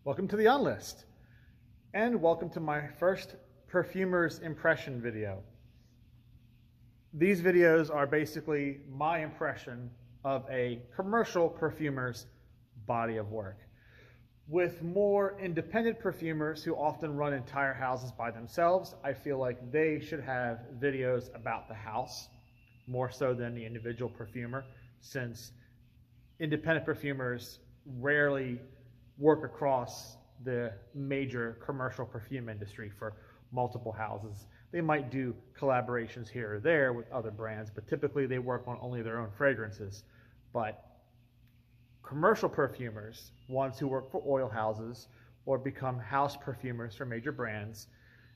Welcome to the Unlist, and welcome to my first Perfumer's impression video. These videos are basically my impression of a commercial perfumer's body of work. With more independent perfumers who often run entire houses by themselves, I feel like they should have videos about the house more so than the individual perfumer, since independent perfumers rarely work across the major commercial perfume industry for multiple houses. They might do collaborations here or there with other brands, but typically they work on only their own fragrances. But commercial perfumers, ones who work for oil houses or become house perfumers for major brands,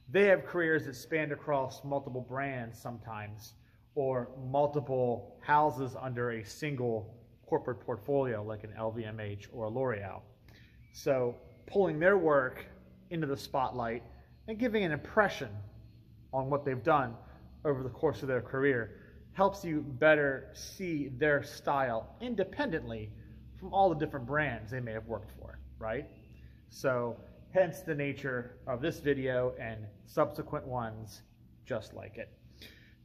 they have careers that span across multiple brands sometimes, or multiple houses under a single corporate portfolio like an LVMH or a L'Oreal. So pulling their work into the spotlight and giving an impression on what they've done over the course of their career helps you better see their style independently from all the different brands they may have worked for, right? So hence the nature of this video and subsequent ones just like it.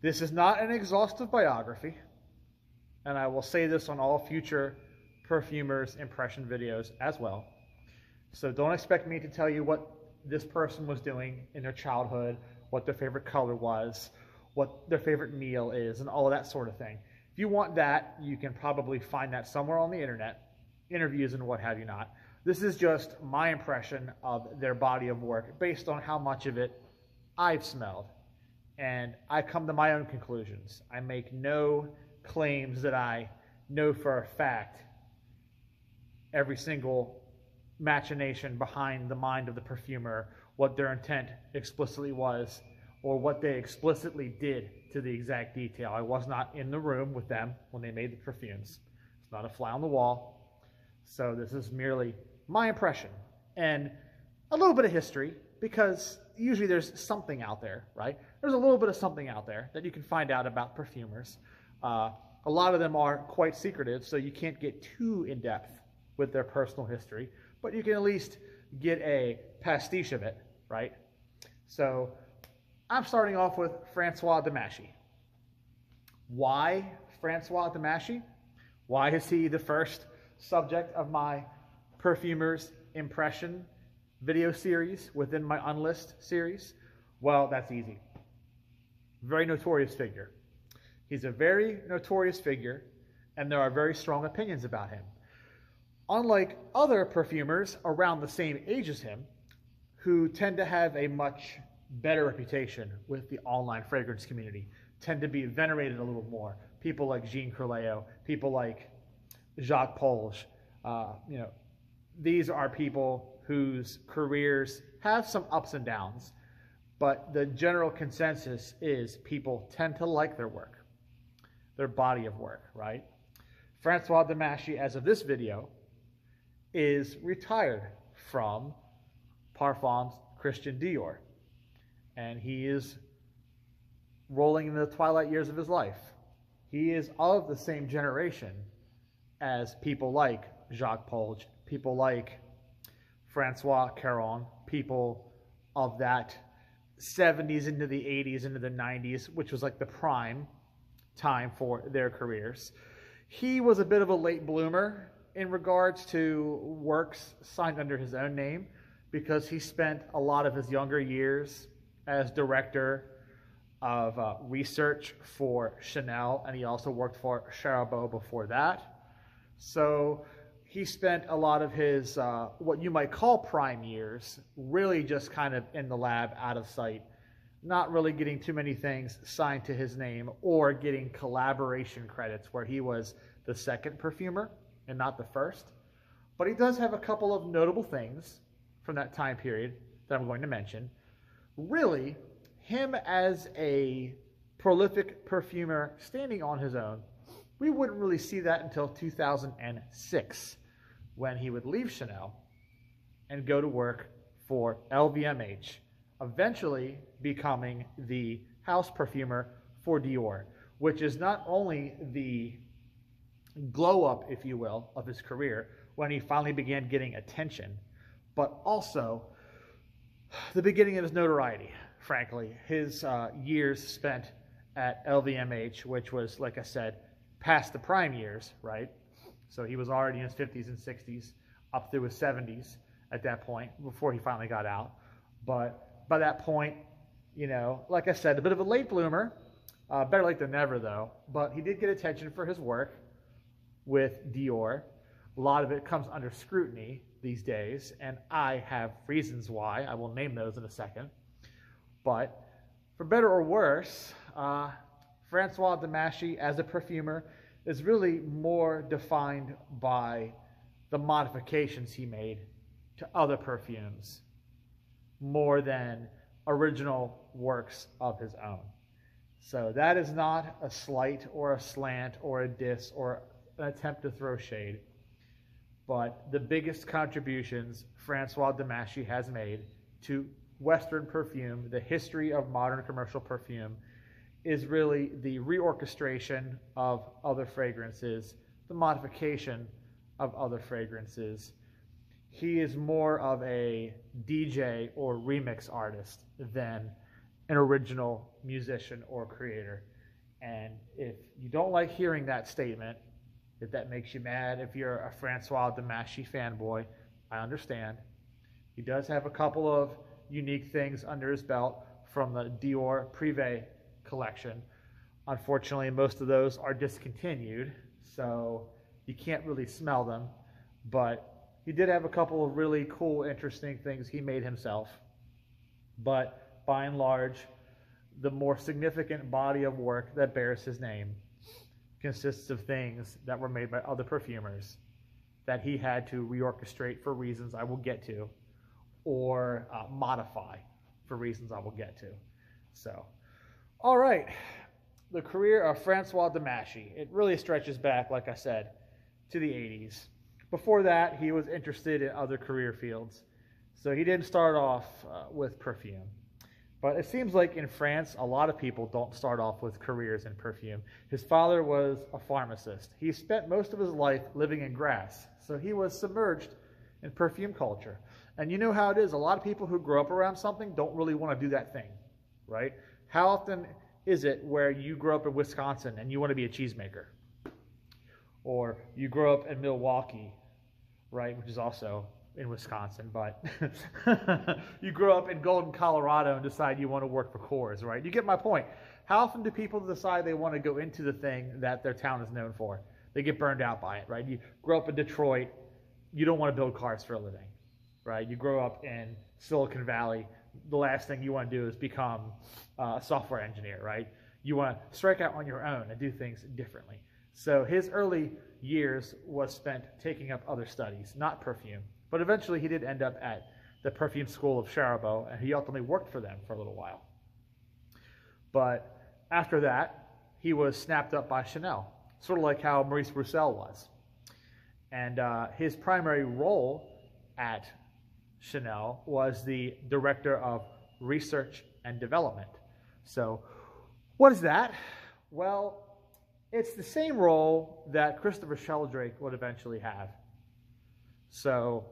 This is not an exhaustive biography, and I will say this on all future perfumers impression videos as well. So don't expect me to tell you what this person was doing in their childhood, what their favorite color was, what their favorite meal is, and all of that sort of thing. If you want that, you can probably find that somewhere on the internet, interviews and what have you not. This is just my impression of their body of work based on how much of it I've smelled. And I come to my own conclusions. I make no claims that I know for a fact every single machination behind the mind of the perfumer, what their intent explicitly was, or what they explicitly did to the exact detail. I was not in the room with them when they made the perfumes. It's not a fly on the wall. So this is merely my impression and a little bit of history, because usually there's something out there, right? There's a little bit of something out there that you can find out about perfumers. A lot of them are quite secretive, so you can't get too in-depth with their personal history, but you can at least get a pastiche of it, right? So I'm starting off with François Demachy. Why François Demachy? Why is he the first subject of my Perfumer's Impression video series within my Unlist series? Well, that's easy. Very notorious figure. He's a very notorious figure, and there are very strong opinions about him. Unlike other perfumers around the same age as him, who tend to have a much better reputation with the online fragrance community, tend to be venerated a little more. People like Jean Curleo, people like Jacques Polge, these are people whose careers have some ups and downs, but the general consensus is people tend to like their work, their body of work, right? François Demachy, as of this video, is retired from Parfums Christian Dior, and he is rolling in the twilight years of his life. He is of the same generation as people like Jacques Polge, people like Francois Caron, people of that 70s into the 80s into the 90s, which was like the prime time for their careers. He was a bit of a late bloomer in regards to works signed under his own name, because he spent a lot of his younger years as director of research for Chanel, and he also worked for Cherbourg before that. So he spent a lot of his, what you might call prime years, really just kind of in the lab, out of sight, not really getting too many things signed to his name or getting collaboration credits where he was the second perfumer and not the first. But he does have a couple of notable things from that time period that I'm going to mention. Really, him as a prolific perfumer standing on his own, we wouldn't really see that until 2006, when he would leave Chanel and go to work for LVMH, eventually becoming the house perfumer for Dior, which is not only the glow up, if you will, of his career when he finally began getting attention, but also the beginning of his notoriety, frankly. His years spent at LVMH, which was, like I said, past the prime years, right? So he was already in his 50s and 60s, up through his 70s at that point, before he finally got out. But by that point, you know, like I said, a bit of a late bloomer. Better late than never, though. But he did get attention for his work with Dior. A lot of it comes under scrutiny these days, and I have reasons why. I will name those in a second. But for better or worse, François Demachy, as a perfumer, is really more defined by the modifications he made to other perfumes more than original works of his own. So that is not a slight or a slant or a diss or an attempt to throw shade, but the biggest contributions François Demachy has made to Western perfume, the history of modern commercial perfume, is really the reorchestration of other fragrances, the modification of other fragrances. He is more of a DJ or remix artist than an original musician or creator. And if you don't like hearing that statement, if that makes you mad, if you're a François Demachy fanboy, I understand. He does have a couple of unique things under his belt from the Dior Privé collection. Unfortunately, most of those are discontinued, so you can't really smell them. But he did have a couple of really cool, interesting things he made himself. But by and large, the more significant body of work that bears his name consists of things that were made by other perfumers that he had to reorchestrate for reasons I will get to, or modify for reasons I will get to. So, all right, the career of François Demachy. It really stretches back, like I said, to the 80s. Before that, he was interested in other career fields. So he didn't start off with perfume. But it seems like in France, a lot of people don't start off with careers in perfume. His father was a pharmacist. He spent most of his life living in grass. So he was submerged in perfume culture. And you know how it is. A lot of people who grow up around something don't really want to do that thing, right? How often is it where you grow up in Wisconsin and you want to be a cheesemaker? Or you grow up in Milwaukee, right, which is also in Wisconsin, but you grow up in Golden, Colorado and decide you want to work for Coors, right? You get my point. How often do people decide they want to go into the thing that their town is known for? They get burned out by it, right? You grow up in Detroit, you don't want to build cars for a living, right? You grow up in Silicon Valley, the last thing you want to do is become a software engineer, right? You want to strike out on your own and do things differently. So his early years was spent taking up other studies, not perfume. But eventually he did end up at the perfume school of Cherbourg, and he ultimately worked for them for a little while. But after that, he was snapped up by Chanel, sort of like how Maurice Roussel was. And his primary role at Chanel was the director of research and development. So what is that? Well, it's the same role that Christopher Sheldrake would eventually have. So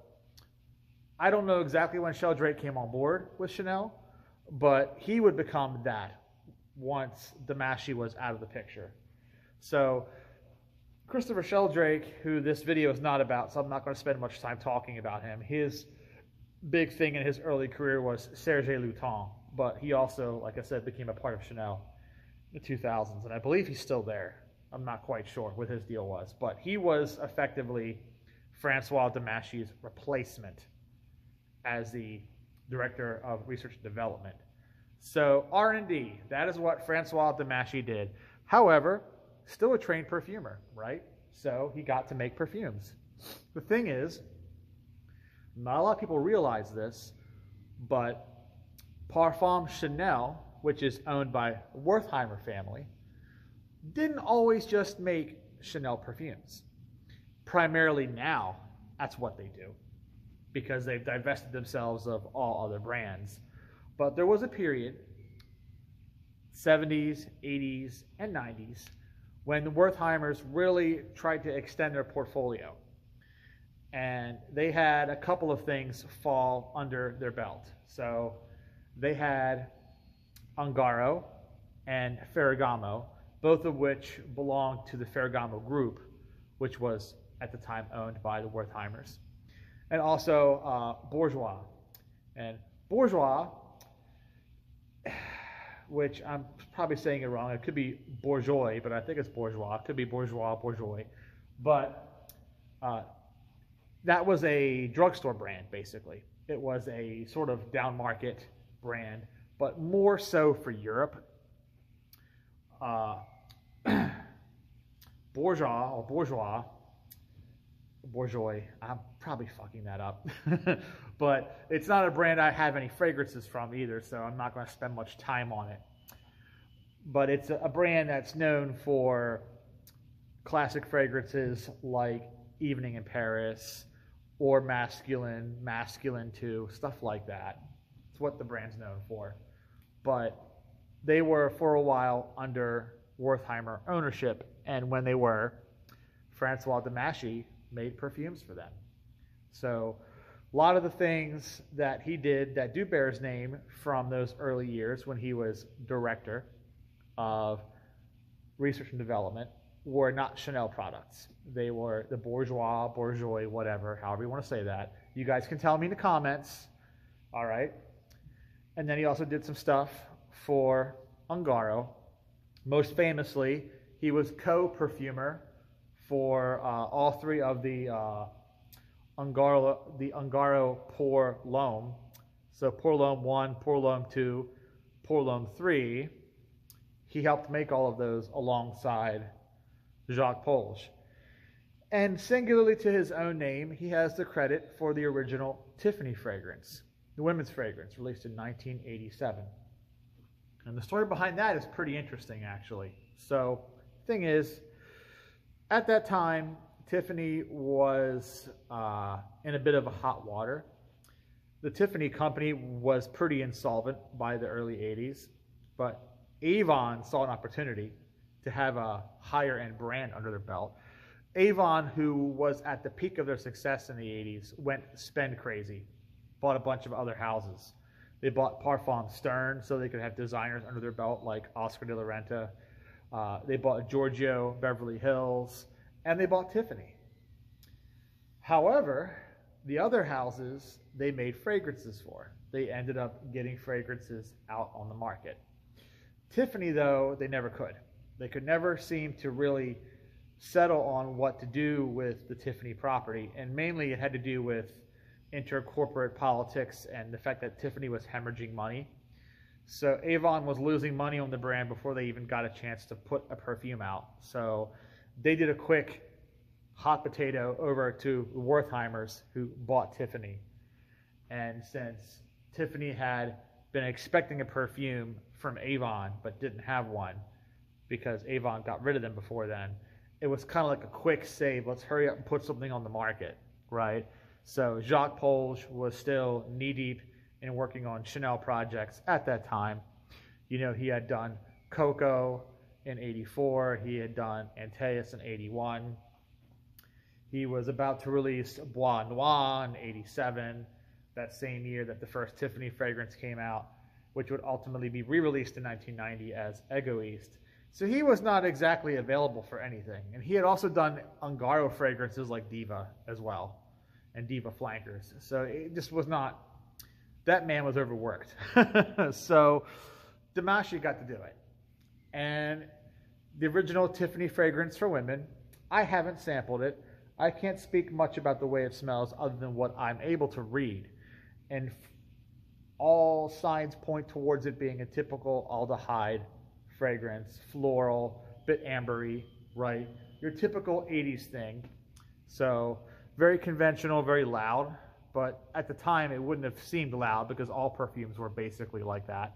I don't know exactly when Sheldrake came on board with Chanel, but he would become that once Demachy was out of the picture. So Christopher Sheldrake, who this video is not about, so I'm not going to spend much time talking about him. His big thing in his early career was Serge Lutens, but he also, like I said, became a part of Chanel in the 2000s, and I believe he's still there. I'm not quite sure what his deal was, but he was effectively François Demachy's replacement as the director of research and development. So R&D, that is what François Demachy did. However, still a trained perfumer, right? So he got to make perfumes. The thing is, not a lot of people realize this, but Parfum Chanel, which is owned by the Wertheimer family, didn't always just make Chanel perfumes. Primarily now, that's what they do, because they've divested themselves of all other brands. But there was a period, 70s, 80s, and 90s, when the Wertheimers really tried to extend their portfolio. and they had a couple of things fall under their belt. So they had Ungaro and Ferragamo, both of which belonged to the Ferragamo group, which was at the time owned by the Wertheimers, and also Bourgeois. And Bourgeois, which I'm probably saying it wrong, it could be Bourgeois, but I think it's Bourgeois. It could be Bourgeois, Bourgeois. But that was a drugstore brand, basically. It was a sort of down market brand, but more so for Europe. Bourgeois, I'm probably fucking that up. But it's not a brand I have any fragrances from either, so I'm not going to spend much time on it. But it's a brand that's known for classic fragrances like Evening in Paris or Masculine, Masculine 2, stuff like that. It's what the brand's known for. But they were for a while under Wertheimer ownership, and when they were, François Demachy made perfumes for them. So a lot of the things that he did that do bear his name from those early years when he was director of research and development were not Chanel products. They were the Bourgeois, whatever, however you want to say that. You guys can tell me in the comments, all right? And then he also did some stuff for Ungaro. Most famously, he was co-perfumer for all three of the Ungaro Pour L'Homme. So Pour L'Homme 1, Pour L'Homme 2, Pour L'Homme 3. He helped make all of those alongside Jacques Polge. And singularly to his own name, he has the credit for the original Tiffany fragrance, the women's fragrance, released in 1987. And the story behind that is pretty interesting, actually. So, the thing is, at that time, Tiffany was in a bit of a hot water. The Tiffany company was pretty insolvent by the early 80s, but Avon saw an opportunity to have a higher-end brand under their belt. Avon, who was at the peak of their success in the 80s, went spend crazy, bought a bunch of other houses. They bought Parfum Stern so they could have designers under their belt like Oscar de la Renta. They bought Giorgio Beverly Hills, and they bought Tiffany. However, the other houses they made fragrances for. They ended up getting fragrances out on the market. Tiffany, though, they never could. They could never seem to really settle on what to do with the Tiffany property, and mainly it had to do with intercorporate politics and the fact that Tiffany was hemorrhaging money. So Avon was losing money on the brand before they even got a chance to put a perfume out. So they did a quick hot potato over to the Wertheimers, who bought Tiffany. And since Tiffany had been expecting a perfume from Avon but didn't have one because Avon got rid of them before then, it was kind of like a quick save. Let's hurry up and put something on the market, right? So Jacques Polge was still knee-deep in working on Chanel projects at that time. You know, he had done Coco in 84. He had done Antaeus in 81. He was about to release Bois Noir in 87, that same year that the first Tiffany fragrance came out, which would ultimately be re-released in 1990 as Egoist. So he was not exactly available for anything. And he had also done Ungaro fragrances like Diva as well, and Diva flankers. So it just was not, that man was overworked. So Demachy got to do it. And the original Tiffany fragrance for women, I haven't sampled it. I can't speak much about the way it smells other than what I'm able to read. And all signs point towards it being a typical aldehyde fragrance, floral, bit ambery, right? Your typical 80s thing. So very conventional, very loud, but at the time it wouldn't have seemed loud because all perfumes were basically like that.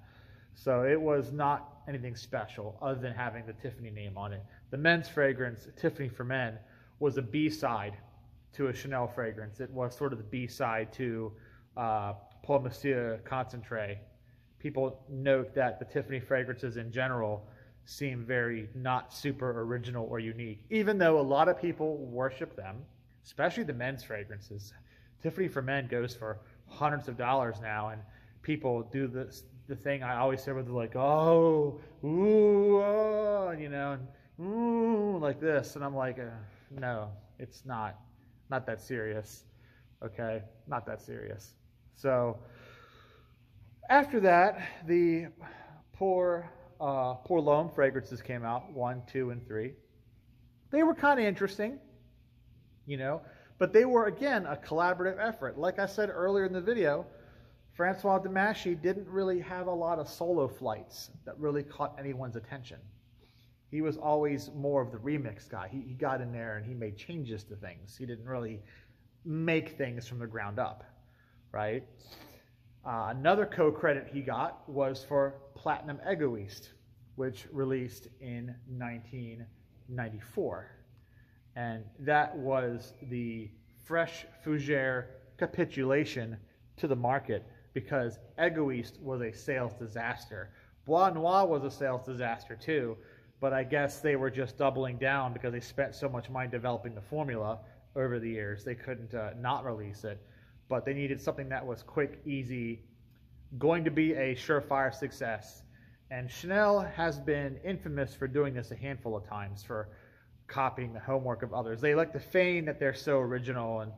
So it was not anything special other than having the Tiffany name on it. The men's fragrance, Tiffany for Men, was a B-side to a Chanel fragrance. It was sort of the B-side to Paul Monsieur Concentré. People note that the Tiffany fragrances in general seem very not super original or unique, even though a lot of people worship them. especially the men's fragrances. Tiffany for Men goes for hundreds of dollars now, and people do the thing I always say where they're like, oh, ooh, oh, you know, and ooh, like this. And I'm like, no, it's not that serious. Okay, not that serious. So after that, the Pour L'Homme fragrances came out, 1, 2, and 3. They were kind of interesting, you know, but they were, again, a collaborative effort. Like I said earlier in the video, François Demachy didn't really have a lot of solo flights that really caught anyone's attention. He was always more of the remix guy. He got in there and he made changes to things. He didn't really make things from the ground up, right? Another co-credit he got was for Platinum Egoist, which released in 1994. And that was the fresh fougere capitulation to the market, because Egoist was a sales disaster. Bois Noir was a sales disaster too, but I guess they were just doubling down because they spent so much money developing the formula over the years. They couldn't not release it, but they needed something that was quick, easy, going to be a surefire success. And Chanel has been infamous for doing this a handful of times, for copying the homework of others. They like to feign that they're so original and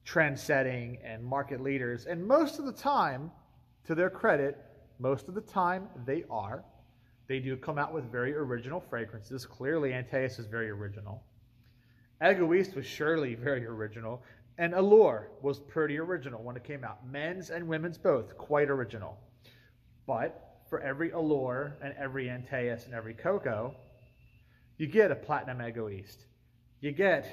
trend-setting and market leaders, and most of the time, to their credit, most of the time they are. They do come out with very original fragrances. Clearly, Antaeus is very original. Egoist was surely very original, and Allure was pretty original when it came out. Men's and women's both, quite original. But for every Allure and every Antaeus and every Coco, you get a Platinum Egoist. You get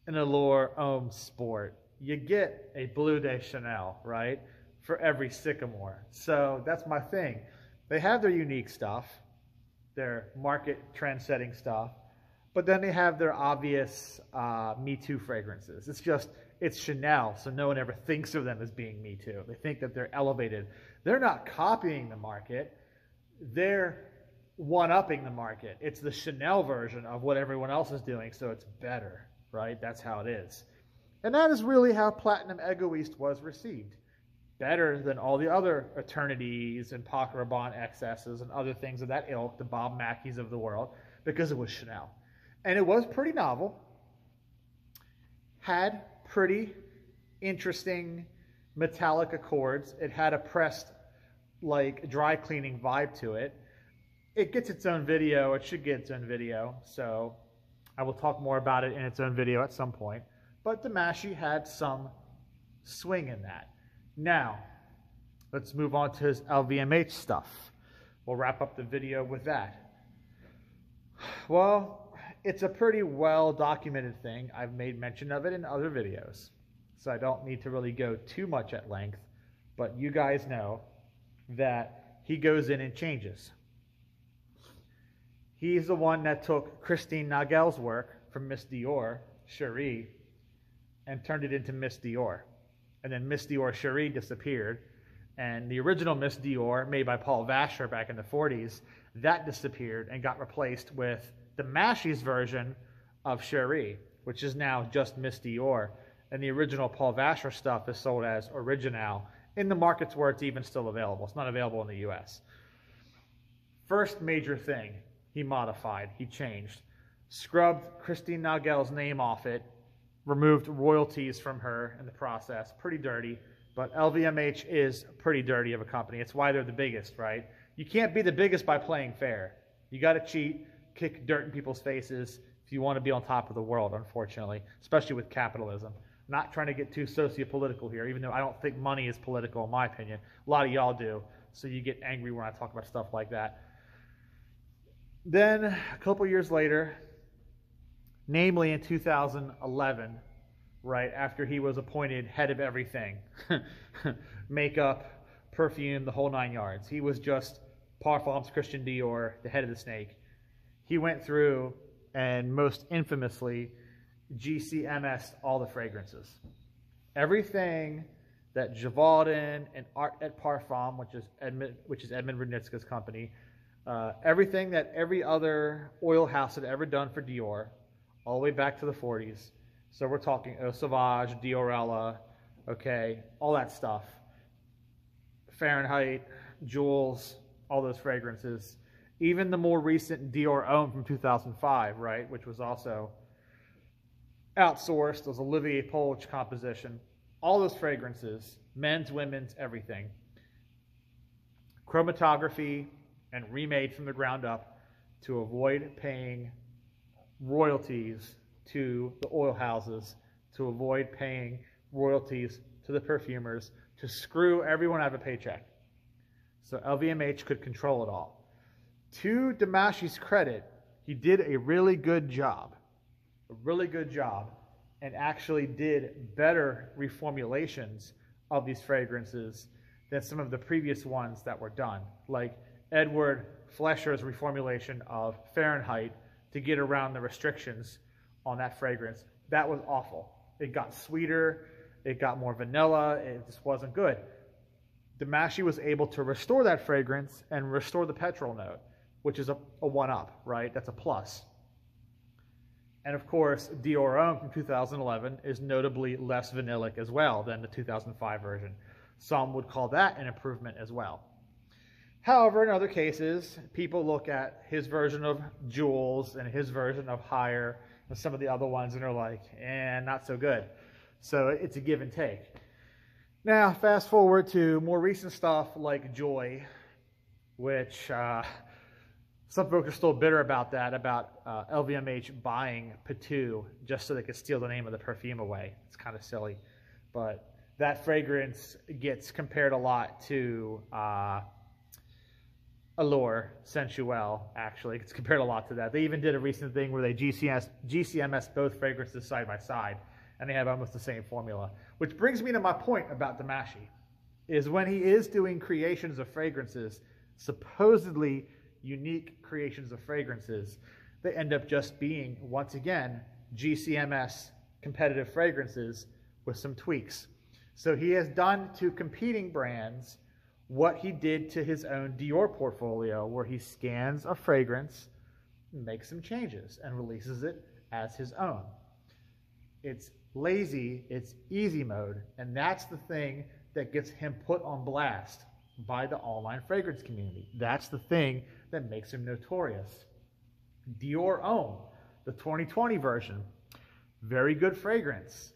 an Allure Homme Sport. You get a Bleu de Chanel, right? For every Sycamore. So that's my thing. They have their unique stuff, their market trend-setting stuff, but then they have their obvious Me Too fragrances. It's Chanel, so no one ever thinks of them as being Me Too. They think that they're elevated. They're not copying the market. They're one-upping the market. It's the Chanel version of what everyone else is doing, so it's better, right? That's how it is. And that is really how Platinum Egoist was received. Better than all the other Eternities and Paco Rabanne XS's and other things of that ilk, the Bob Mackies of the world, because it was Chanel. And it was pretty novel, had pretty interesting metallic accords. It had a pressed, like, dry cleaning vibe to it. It gets its own video. It should get its own video. So I will talk more about it in its own video at some point. But Demachy had some swing in that. Now, let's move on to his LVMH stuff. We'll wrap up the video with that. Well, it's a pretty well-documented thing. I've made mention of it in other videos, so I don't need to really go too much at length, but you guys know that he goes in and changes. He's the one that took Christine Nagel's work from Miss Dior, Cherie, and turned it into Miss Dior. And then Miss Dior Cherie disappeared, and the original Miss Dior, made by Paul Vacher back in the 40s, that disappeared and got replaced with Demachy's version of Cherie, which is now just Miss Dior. And the original Paul Vacher stuff is sold as Original in the markets where it's even still available. It's not available in the US. First major thing he modified, he changed. Scrubbed Christine Nagel's name off it, removed royalties from her in the process. Pretty dirty, but LVMH is pretty dirty of a company. It's why they're the biggest, right? You can't be the biggest by playing fair. You got to cheat, kick dirt in people's faces if you want to be on top of the world, unfortunately, especially with capitalism. Not trying to get too socio-political here, even though I don't think money is political, in my opinion. A lot of y'all do, so you get angry when I talk about stuff like that. Then, a couple years later, namely in 2011, right after he was appointed head of everything, makeup, perfume, the whole 9 yards. He was just Parfums Christian Dior, the head of the snake. He went through and most infamously GCMS'd all the fragrances. Everything that Givaudan and Art et Parfum, which is Edmund Rudnitska's company, everything that every other oil house had ever done for Dior, all the way back to the 40s, So we're talking Eau Sauvage, Diorella, okay, all that stuff. Fahrenheit, Jules, all those fragrances. Even the more recent Dior Homme from 2005, right, which was also outsourced, was Olivier Polch composition. All those fragrances, men's, women's, everything. Chromatography and remade from the ground up to avoid paying royalties to the oil houses, to avoid paying royalties to the perfumers, to screw everyone out of a paycheck. So LVMH could control it all. To Demachy's credit, he did a really good job, and actually did better reformulations of these fragrances than some of the previous ones that were done, like Edward Flesher's reformulation of Fahrenheit to get around the restrictions on that fragrance. That was awful. It got sweeter, it got more vanilla, it just wasn't good. Demachy was able to restore that fragrance and restore the petrol note, which is a one-up, right? That's a plus. And of course, Dior Homme from 2011 is notably less vanillic as well than the 2005 version. Some would call that an improvement as well. However, in other cases, people look at his version of Jules and his version of Higher and some of the other ones and are like, not so good. So it's a give and take. Now, fast forward to more recent stuff like Joy, which some folks are still bitter about that, about LVMH buying Patou just so they could steal the name of the perfume away. It's kind of silly. But that fragrance gets compared a lot to Allure Sensuelle, actually. It's compared a lot to that. They even did a recent thing where they GCMS both fragrances side by side, and they have almost the same formula. Which brings me to my point about Demachy, is when he is doing creations of fragrances, supposedly unique creations of fragrances, they end up just being, once again, GCMS competitive fragrances with some tweaks. So he has done to competing brands what he did to his own Dior portfolio, where he scans a fragrance, makes some changes, and releases it as his own. It's lazy, it's easy mode, and that's the thing that gets him put on blast by the online fragrance community. That's the thing that makes him notorious. Dior Homme, the 2020 version, very good fragrance.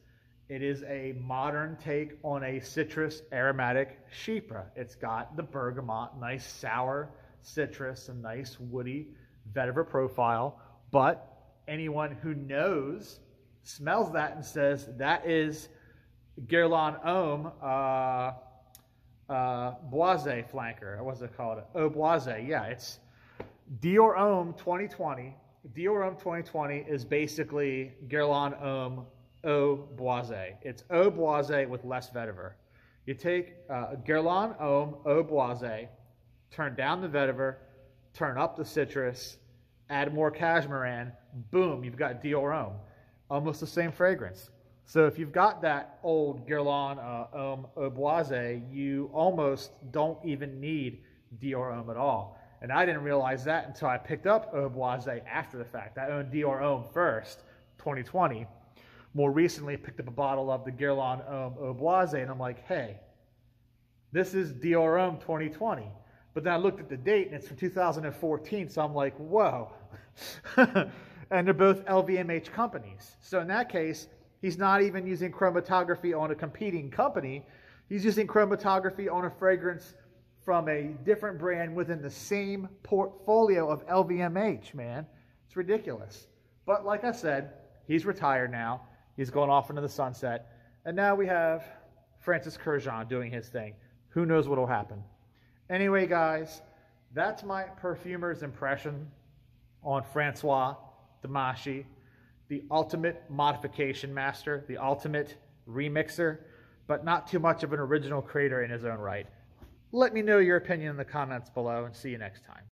It is a modern take on a citrus aromatic Chypre. It's got the bergamot, nice sour citrus, a nice woody vetiver profile, but anyone who knows smells that and says that is Guerlain Homme Boise flanker. What's it called? Eau Boise. Yeah, it's Dior Homme 2020. Dior Homme 2020 is basically Guerlain Homme Eau Boise. It's Eau Boise with less vetiver. You take Guerlain Homme Eau Boise, turn down the vetiver, turn up the citrus, add more cashmeran, boom, you've got Dior Homme. Almost the same fragrance. So if you've got that old Guerlain Homme Eau Boise, you almost don't even need Dior Homme at all. And I didn't realize that until I picked up Eau Boise after the fact. I owned Dior Homme first, 2020. More recently, picked up a bottle of the Guerlain Homme Eau Boise, and I'm like, hey, this is Dior Homme 2020. But then I looked at the date, and it's from 2014, so I'm like, whoa. And they're both LVMH companies. So in that case, he's not even using chromatography on a competing company. He's using chromatography on a fragrance from a different brand within the same portfolio of LVMH, man. It's ridiculous. But like I said, he's retired now. He's gone off into the sunset. And now we have Francis Kurkdjian doing his thing. Who knows what will happen? Anyway, guys, that's my perfumer's impression on François Demachy, the ultimate modification master, the ultimate remixer, but not too much of an original creator in his own right. Let me know your opinion in the comments below, and see you next time.